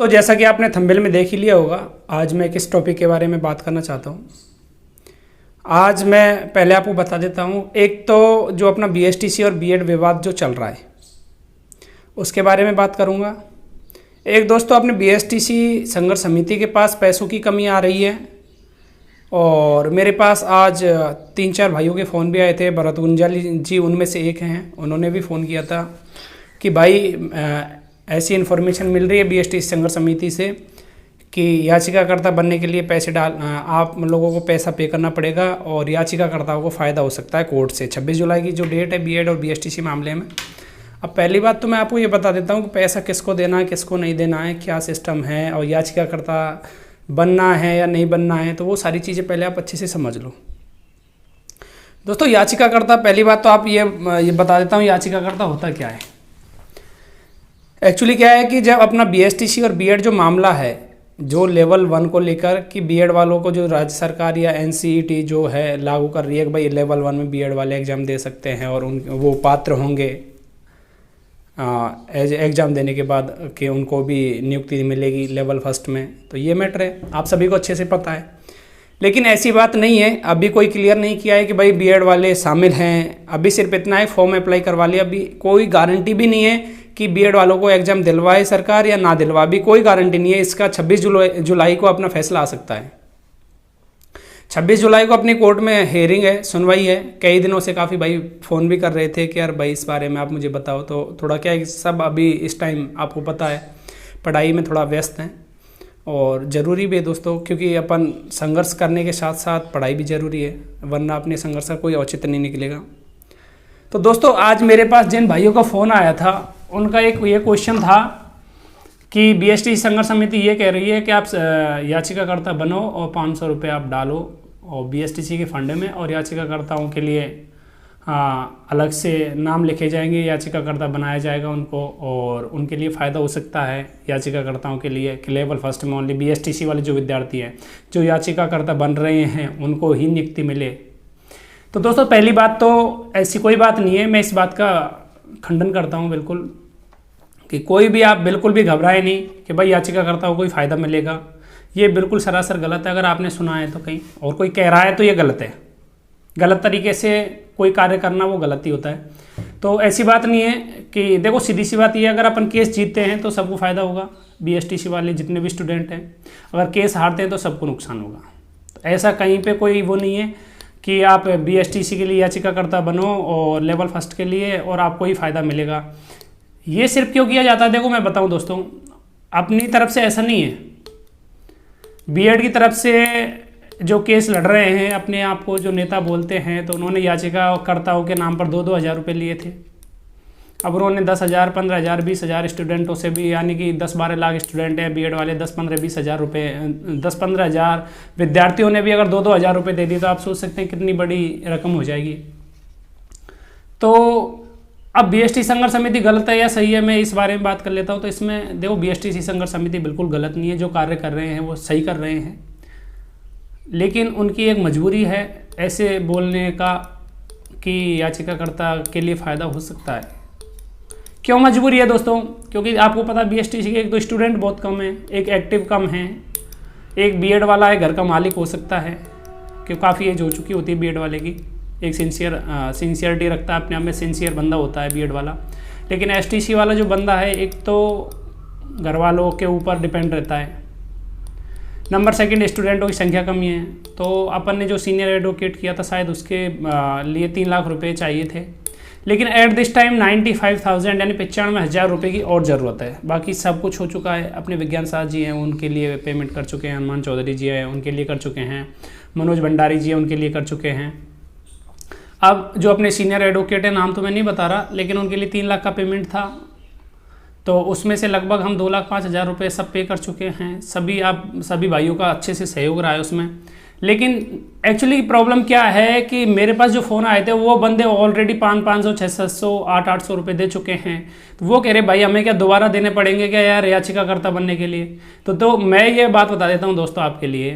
तो जैसा कि आपने थंबनेल में देख ही लिया होगा, आज मैं किस टॉपिक के बारे में बात करना चाहता हूँ। आज मैं पहले आपको बता देता हूँ, एक तो जो अपना बीएसटीसी और बीएड विवाद जो चल रहा है उसके बारे में बात करूँगा। एक दोस्तों, अपने बीएसटीसी संघर्ष समिति के पास पैसों की कमी आ रही है और मेरे पास आज 3-4 भाइयों के फ़ोन भी आए थे। भरत गुंजाली जी उनमें से एक हैं, उन्होंने भी फ़ोन किया था कि भाई ऐसी इन्फॉर्मेशन मिल रही है बीएसटीसी संघर्ष समिति से कि याचिकाकर्ता बनने के लिए पैसे आप लोगों को पैसा पे करना पड़ेगा और याचिकाकर्ताओं को फ़ायदा हो सकता है कोर्ट से। 26 जुलाई की जो डेट है बीएड और बीएसटीसी मामले में। अब पहली बात तो मैं आपको ये बता देता हूँ कि पैसा किसको देना है, किसको नहीं देना है, क्या सिस्टम है और याचिकाकर्ता बनना है या नहीं बनना है, तो वो सारी चीज़ें पहले आप अच्छे से समझ लो। दोस्तों, याचिकाकर्ता, पहली बात तो आप ये बता देता हूँ याचिकाकर्ता होता क्या है। एक्चुअली क्या है कि जब अपना बीएसटीसी और बीएड जो मामला है, जो लेवल 1 को लेकर कि बीएड वालों को जो राज्य सरकार या एनसीईटी जो है लागू कर रही है कि भाई लेवल 1 में बीएड वाले एग्ज़ाम दे सकते हैं और वो पात्र होंगे एग्ज़ाम देने के बाद कि उनको भी नियुक्ति मिलेगी लेवल 1 में, तो ये मैटर है, आप सभी को अच्छे से पता है। लेकिन ऐसी बात नहीं है, अभी कोई क्लियर नहीं किया है कि भाई बीएड वाले शामिल हैं। अभी सिर्फ इतना है फॉर्म अप्लाई करवा लिया, अभी कोई गारंटी भी नहीं है कि बीएड वालों को एग्ज़ाम दिलवाए सरकार या ना दिलवा, भी कोई गारंटी नहीं है। इसका 26 जुलाई को अपना फैसला आ सकता है। 26 जुलाई को अपनी कोर्ट में हियरिंग है, सुनवाई है। कई दिनों से काफ़ी भाई फ़ोन भी कर रहे थे कि यार भाई इस बारे में आप मुझे बताओ, तो थोड़ा क्या है, सब अभी इस टाइम आपको पता है पढ़ाई में थोड़ा व्यस्त हैं और ज़रूरी भी है दोस्तों, क्योंकि अपन संघर्ष करने के साथ साथ पढ़ाई भी ज़रूरी है, वरना अपने संघर्ष का कोई औचित्य नहीं निकलेगा। तो दोस्तों, आज मेरे पास जिन भाइयों का फ़ोन आया था उनका एक ये क्वेश्चन था कि बीएसटीसी संघर्ष समिति ये कह रही है कि आप याचिकाकर्ता बनो और 500 रुपये आप डालो और बीएसटीसी के फंड में, और याचिकाकर्ताओं के लिए अलग से नाम लिखे जाएंगे, याचिकाकर्ता बनाया जाएगा उनको और उनके लिए फ़ायदा हो सकता है याचिकाकर्ताओं के लिए कि लेवल 1 में ओनली बीएसटीसी वाले जो विद्यार्थी हैं जो याचिकाकर्ता बन रहे हैं उनको ही नियुक्ति मिले। तो दोस्तों, पहली बात तो ऐसी कोई बात नहीं है, मैं इस बात का खंडन करता हूं बिल्कुल कि कोई भी आप बिल्कुल भी घबराए नहीं कि भाई याचिकाकर्ता को कोई फ़ायदा मिलेगा। ये बिल्कुल सरासर गलत है। अगर आपने सुना है तो कहीं और कोई कह रहा है तो ये गलत है। गलत तरीके से कोई कार्य करना वो गलत ही होता है। तो ऐसी बात नहीं है कि देखो, सीधी सी बात ये है, अगर अपन केस जीतते हैं तो सबको फ़ायदा होगा, बीएसटीसी वाले जितने भी स्टूडेंट हैं। अगर केस हारते हैं तो सबको नुकसान होगा। तो ऐसा कहीं पर कोई वो नहीं है कि आप बीएसटीसी के लिए याचिकाकर्ता बनो और लेवल 1 के लिए और आपको ही फ़ायदा मिलेगा। ये सिर्फ क्यों किया जाता है, देखो मैं बताऊं दोस्तों, अपनी तरफ से ऐसा नहीं है। बीएड की तरफ से जो केस लड़ रहे हैं, अपने आप को जो नेता बोलते हैं, तो उन्होंने याचिकाकर्ताओं के नाम पर 2-2 हज़ार रुपये लिए थे। अब उन्होंने 10,000, 15,000, 20,000 स्टूडेंटों से भी, यानी कि 10-12 लाख स्टूडेंट हैं बीएड वाले, 10-15-20 हज़ार रुपये, 10-15 हज़ार विद्यार्थियों ने भी अगर 2-2 हज़ार रुपये दे दी तो आप सोच सकते हैं कितनी बड़ी रकम हो जाएगी। तो अब बीएसटीसी संघर्ष समिति गलत है या सही है, मैं इस बारे में बात कर लेता हूँ। तो इसमें देखो, बीएसटीसी संघर्ष समिति बिल्कुल गलत नहीं है, जो कार्य कर रहे हैं वो सही कर रहे हैं, लेकिन उनकी एक मजबूरी है ऐसे बोलने का कि याचिकाकर्ता के लिए फ़ायदा हो सकता है। क्यों मजबूरी है दोस्तों? क्योंकि आपको पता है बीएसटीसी के एक तो स्टूडेंट बहुत कम है, एक एक्टिव कम है, एक बीएड वाला है घर का मालिक हो सकता है, क्योंकि काफ़ी एज हो चुकी होती है बीएड वाले की, एक सिंसियरिटी रखता है, अपने आप में सिंसियर बंदा होता है बीएड वाला। लेकिन एसटीसी वाला जो बंदा है, एक तो घर वालों के ऊपर डिपेंड रहता है, नंबर सेकंड स्टूडेंटों की संख्या कमी है। तो अपन ने जो सीनियर एडवोकेट किया था शायद उसके लिए 3 लाख रुपए चाहिए थे, लेकिन एट दिस टाइम 95,000 यानी 95,000 रुपये की और ज़रूरत है। बाकी सब कुछ हो चुका है। अपने विज्ञान साहब जी हैं, उनके लिए पेमेंट कर चुके हैं, हनुमान चौधरी जी हैं, उनके लिए कर चुके हैं, मनोज भंडारी जी हैं, उनके लिए कर चुके हैं। अब जो अपने सीनियर एडवोकेट है, नाम तो मैं नहीं बता रहा, लेकिन उनके लिए 3 लाख का पेमेंट था, तो उसमें से लगभग हम 2,05,000 रुपये सब पे कर चुके हैं। सभी भाइयों का अच्छे से सहयोग रहा है उसमें। लेकिन एक्चुअली प्रॉब्लम क्या है कि मेरे पास जो फ़ोन आए थे वो बंदे ऑलरेडी 500, 600, 800 रुपये दे चुके हैं। तो वो कह रहे भाई हमें क्या दोबारा देने पड़ेंगे क्या यार याचिकाकर्ता बनने के लिए? तो मैं ये बात बता देता हूँ दोस्तों आपके लिए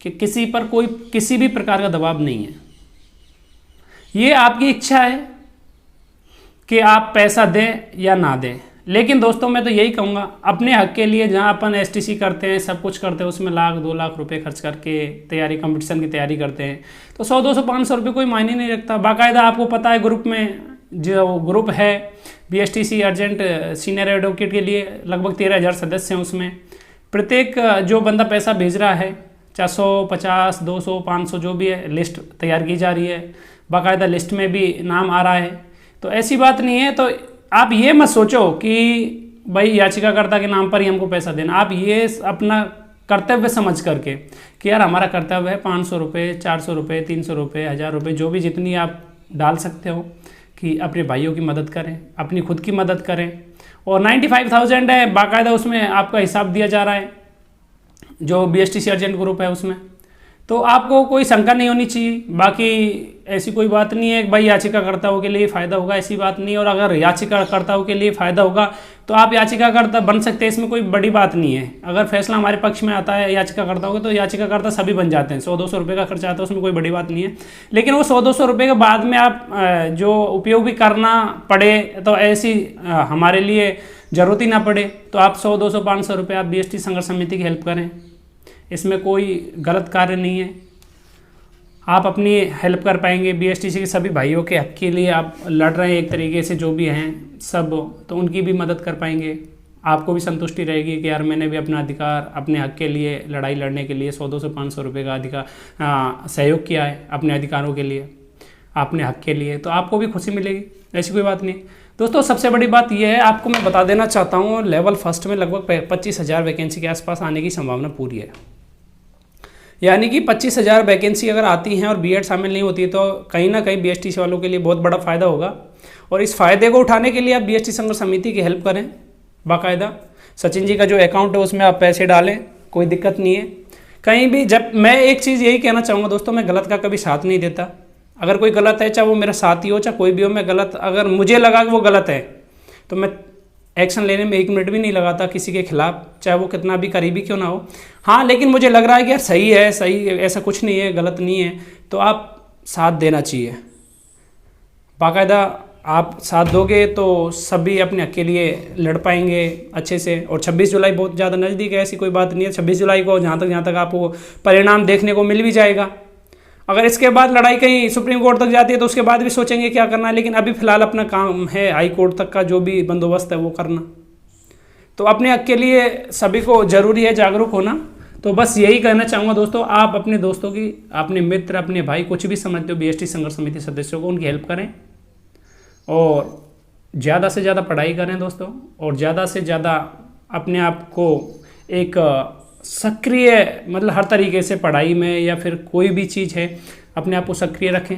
कि किसी पर कोई किसी भी प्रकार का दबाव नहीं है। ये आपकी इच्छा है कि आप पैसा दें या ना दें, लेकिन दोस्तों मैं तो यही कहूँगा, अपने हक के लिए जहाँ अपन एसटीसी करते हैं, सब कुछ करते हैं, उसमें 1-2 लाख रुपए खर्च करके तैयारी, कंपटीशन की तैयारी करते हैं, तो 100-200-500 रुपये कोई मायने नहीं रखता। बाकायदा आपको पता है ग्रुप में जो ग्रुप है BSTC अर्जेंट सीनियर एडवोकेट के लिए लगभग 13,000 सदस्य हैं। उसमें प्रत्येक जो बंदा पैसा भेज रहा है, 400, 50, 200, 500 जो भी है, लिस्ट तैयार की जा रही है, बाकायदा लिस्ट में भी नाम आ रहा है। तो ऐसी बात नहीं है। तो आप ये मत सोचो कि भाई याचिकाकर्ता के नाम पर ही हमको पैसा देना। आप ये अपना कर्तव्य समझ करके कि यार हमारा कर्तव्य है 500 रुपये, 400 रुपये, 300 रुपये, 1000 रुपये, जो भी जितनी आप डाल सकते हो कि अपने भाइयों की मदद करें, अपनी खुद की मदद करें। और 95,000 है, बाकायदा उसमें आपका हिसाब दिया जा रहा है जो BSTC अर्जेंट ग्रुप है उसमें। तो आपको कोई शंका नहीं होनी चाहिए। बाकी ऐसी कोई बात नहीं है कि भाई याचिकाकर्ताओं के लिए फ़ायदा होगा, ऐसी बात नहीं है। और अगर याचिकाकर्ताओं के लिए फ़ायदा होगा तो आप याचिकाकर्ता बन सकते हैं, इसमें कोई बड़ी बात नहीं है। अगर फैसला हमारे पक्ष में आता है याचिकाकर्ताओं का, तो याचिकाकर्ता सभी बन जाते हैं। 100-200 रुपये का खर्चा आता है, उसमें कोई बड़ी बात नहीं है। लेकिन वो 100-200 रुपये के बाद में आप जो उपयोग भी करना पड़े, तो ऐसी हमारे लिए ज़रूरत ही ना पड़े, तो आप 100-200, 500 रुपये आप BST संघर्ष समिति की हेल्प करें, इसमें कोई गलत कार्य नहीं है। आप अपनी हेल्प कर पाएंगे। BSTC के सभी भाइयों के हक के लिए आप लड़ रहे हैं एक तरीके से, जो भी हैं सब, तो उनकी भी मदद कर पाएंगे। आपको भी संतुष्टि रहेगी कि यार मैंने भी अपना अधिकार, अपने हक के लिए लड़ाई लड़ने के लिए 100-200, 500 रुपये का अधिकार सहयोग किया है अपने अधिकारों के लिए, अपने हक के लिए, तो आपको भी खुशी मिलेगी। ऐसी कोई बात नहीं दोस्तों। सबसे बड़ी बात यह है, आपको मैं बता देना चाहता हूँ, लेवल फर्स्ट में लगभग 25,000 वैकेंसी के आसपास आने की संभावना पूरी है। यानी कि 25,000 वैकेंसी अगर आती हैं और बीएड शामिल नहीं होती है, तो कहीं ना कहीं BSTC वालों के लिए बहुत बड़ा फ़ायदा होगा। और इस फ़ायदे को उठाने के लिए आप BST संघर्ष समिति की हेल्प करें। बाकायदा सचिन जी का जो अकाउंट है उसमें आप पैसे डालें, कोई दिक्कत नहीं है कहीं भी। जब मैं एक चीज़ यही कहना चाहूँगा दोस्तों, मैं गलत का कभी साथ नहीं देता। अगर कोई गलत है, चाहे वो मेरा साथी हो, चाहे कोई भी हो, मैं गलत, अगर मुझे लगा कि वो गलत है तो मैं एक्शन लेने में 1 मिनट भी नहीं लगाता किसी के खिलाफ, चाहे वो कितना भी करीबी क्यों ना हो। हाँ, लेकिन मुझे लग रहा है कि यार सही है, सही ऐसा कुछ नहीं है, गलत नहीं है, तो आप साथ देना चाहिए। बाकायदा आप साथ दोगे तो सभी अपने हक के लिए लड़ पाएंगे अच्छे से। और 26 जुलाई बहुत ज़्यादा नज़दीक है, ऐसी कोई बात नहीं है। 26 जुलाई को जहाँ तक आपको परिणाम देखने को मिल भी जाएगा। अगर इसके बाद लड़ाई कहीं सुप्रीम कोर्ट तक जाती है तो उसके बाद भी सोचेंगे क्या करना है, लेकिन अभी फ़िलहाल अपना काम है हाई कोर्ट तक का जो भी बंदोबस्त है वो करना। तो अपने हक के लिए सभी को ज़रूरी है जागरूक होना। तो बस यही कहना चाहूँगा दोस्तों, आप अपने दोस्तों की, अपने मित्र, अपने भाई, कुछ भी समझते हो BST संघर्ष समिति सदस्यों को, उनकी हेल्प करें और ज़्यादा से ज़्यादा पढ़ाई करें दोस्तों। और ज़्यादा से ज़्यादा अपने आप को एक सक्रिय, मतलब हर तरीके से पढ़ाई में या फिर कोई भी चीज़ है, अपने आप को सक्रिय रखें।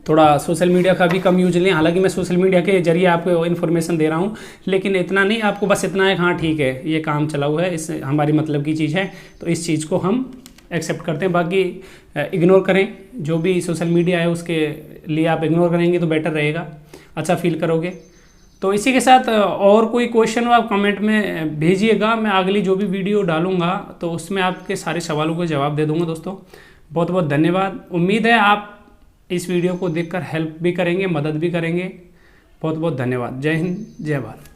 थोड़ा सोशल मीडिया का भी कम यूज लें। हालांकि मैं सोशल मीडिया के जरिए आपको इन्फॉर्मेशन दे रहा हूँ, लेकिन इतना नहीं, आपको बस इतना है, हाँ ठीक है ये काम चला हुआ है, इस हमारी मतलब की चीज़ है, तो इस चीज़ को हम एक्सेप्ट करते हैं। बाकी इग्नोर करें, जो भी सोशल मीडिया है उसके लिए आप इग्नोर करेंगे तो बेटर रहेगा, अच्छा फील करोगे। तो इसी के साथ और कोई क्वेश्चन हो आप कमेंट में भेजिएगा, मैं अगली जो भी वीडियो डालूंगा तो उसमें आपके सारे सवालों को जवाब दे दूंगा दोस्तों। बहुत बहुत धन्यवाद। उम्मीद है आप इस वीडियो को देखकर हेल्प भी करेंगे, मदद भी करेंगे। बहुत बहुत धन्यवाद। जय हिंद, जय भारत।